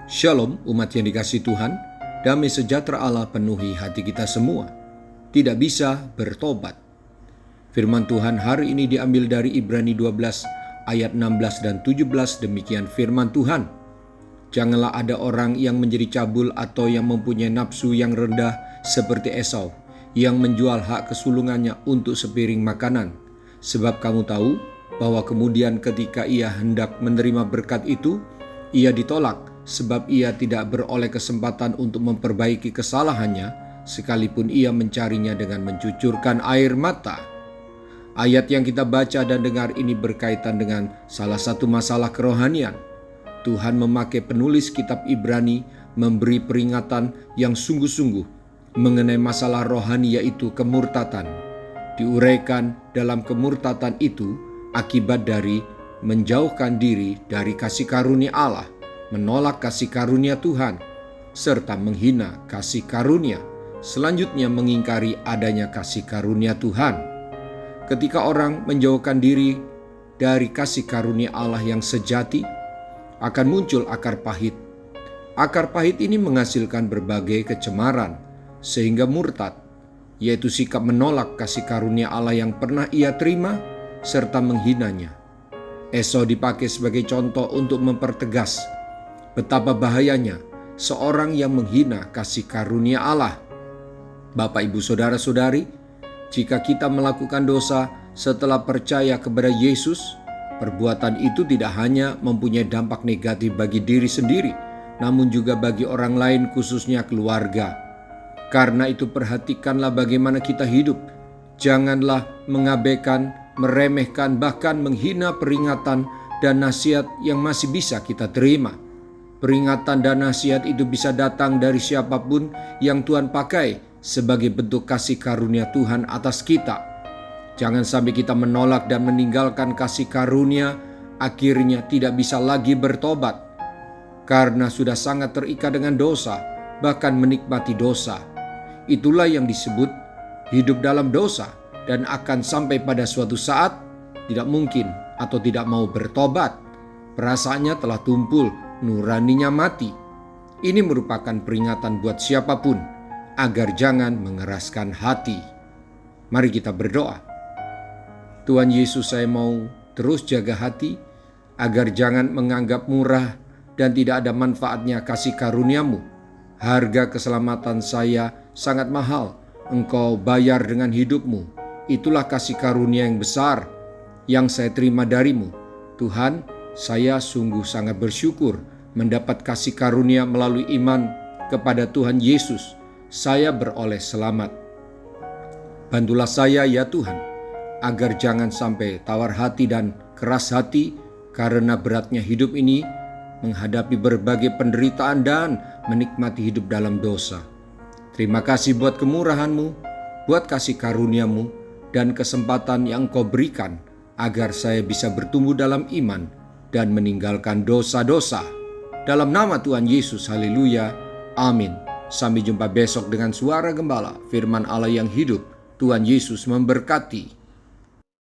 Shalom umat yang dikasihi Tuhan, damai sejahtera Allah penuhi hati kita semua. Tidak bisa bertobat. Firman Tuhan hari ini diambil dari Ibrani 12 ayat 16 dan 17, demikian firman Tuhan. Janganlah ada orang yang menjadi cabul atau yang mempunyai nafsu yang rendah seperti Esau, yang menjual hak kesulungannya untuk sepiring makanan. Sebab kamu tahu bahwa kemudian ketika ia hendak menerima berkat itu, ia ditolak, sebab ia tidak beroleh kesempatan untuk memperbaiki kesalahannya, sekalipun ia mencarinya dengan mencucurkan air mata. Ayat yang kita baca dan dengar ini berkaitan dengan salah satu masalah kerohanian. Tuhan memakai penulis kitab Ibrani memberi peringatan yang sungguh-sungguh mengenai masalah rohani, yaitu kemurtatan. Diuraikan dalam kemurtatan itu akibat dari menjauhkan diri dari kasih karunia Allah, menolak kasih karunia Tuhan, serta menghina kasih karunia. Selanjutnya mengingkari adanya kasih karunia Tuhan. Ketika orang menjauhkan diri dari kasih karunia Allah yang sejati, akan muncul akar pahit. Akar pahit ini menghasilkan berbagai kecemaran, sehingga murtad, yaitu sikap menolak kasih karunia Allah yang pernah ia terima, serta menghinanya. Esau dipakai sebagai contoh untuk mempertegas betapa bahayanya seorang yang menghina kasih karunia Allah. Bapak, Ibu, Saudara-saudari, jika kita melakukan dosa setelah percaya kepada Yesus, perbuatan itu tidak hanya mempunyai dampak negatif bagi diri sendiri, namun juga bagi orang lain, khususnya keluarga. Karena itu perhatikanlah bagaimana kita hidup. Janganlah mengabaikan, meremehkan, bahkan menghina peringatan dan nasihat yang masih bisa kita terima. Peringatan dan nasihat itu bisa datang dari siapapun yang Tuhan pakai sebagai bentuk kasih karunia Tuhan atas kita. Jangan sampai kita menolak dan meninggalkan kasih karunia, akhirnya tidak bisa lagi bertobat karena sudah sangat terikat dengan dosa, bahkan menikmati dosa. Itulah yang disebut hidup dalam dosa, dan akan sampai pada suatu saat tidak mungkin atau tidak mau bertobat. Perasaannya telah tumpul, nuraninya mati. Ini merupakan peringatan buat siapapun agar jangan mengeraskan hati. Mari kita berdoa. Tuhan Yesus, saya mau terus jaga hati agar jangan menganggap murah dan tidak ada manfaatnya kasih karunia-Mu. Harga keselamatan saya sangat mahal, Engkau bayar dengan hidup-Mu. Itulah kasih karunia yang besar yang saya terima dari-Mu. Tuhan, saya sungguh sangat bersyukur mendapat kasih karunia melalui iman kepada Tuhan Yesus. Saya beroleh selamat. Bantulah saya ya Tuhan, agar jangan sampai tawar hati dan keras hati karena beratnya hidup ini, menghadapi berbagai penderitaan dan menikmati hidup dalam dosa. Terima kasih buat kemurahan-Mu, buat kasih karunia-Mu, dan kesempatan yang Engkau berikan agar saya bisa bertumbuh dalam iman dan meninggalkan dosa-dosa. Dalam nama Tuhan Yesus, haleluya, amin. Sampai jumpa besok dengan suara gembala, firman Allah yang hidup. Tuhan Yesus memberkati.